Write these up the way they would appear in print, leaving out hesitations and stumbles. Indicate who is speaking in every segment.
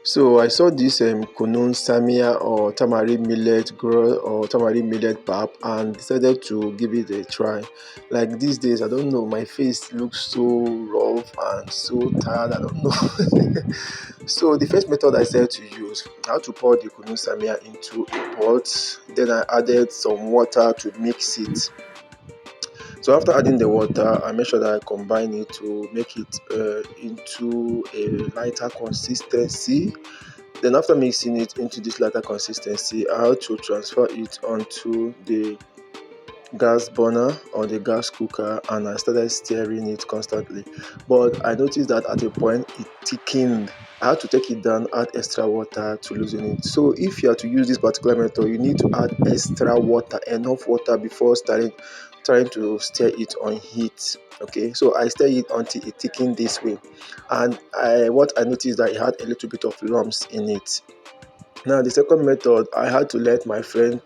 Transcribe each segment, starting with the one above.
Speaker 1: So I saw this Kunun Tsamiya or tamarind millet grow or tamarind millet pap and decided to give it a try. Like these days, I don't know, my face looks so rough and so tired. I don't know. So the first method I said to use, I had to pour the Kunun Tsamiya into a pot. Then I added some water to mix it. So after adding the water, I make sure that I combine it to make it into a lighter consistency. Then after mixing it into this lighter consistency, I had to transfer it onto the gas burner or the gas cooker, and I started stirring it constantly. But I noticed that at a point it thickened. I had to take it down, add extra water to loosen it. So if you are to use this particular method, you need to add extra water, enough water before starting trying to stir it on heat. Okay, so I stir it until it thickened this way, and what I noticed that it had a little bit of lumps in it. Now the second method, I had to let my friend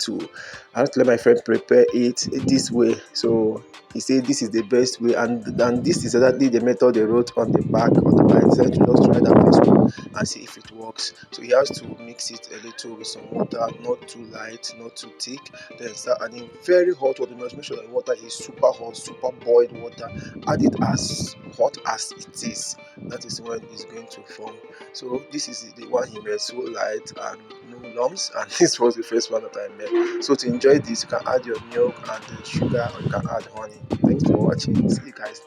Speaker 1: prepare it this way. So he said this is the best way, and this is exactly the method they wrote on the back of the bike. He said to just try that first one and see if it works. So he has to mix it a little with some water, not too light, not too thick. Then start adding very hot water. You must make sure that the water is super hot, super boiled water. Add it as hot as it is. That is when it's going to form. So this is the one he made so light and no lumps, and this was the first one that I made. So to enjoy this, you can add your milk and the sugar, or you can add honey. Thanks for watching. See you guys.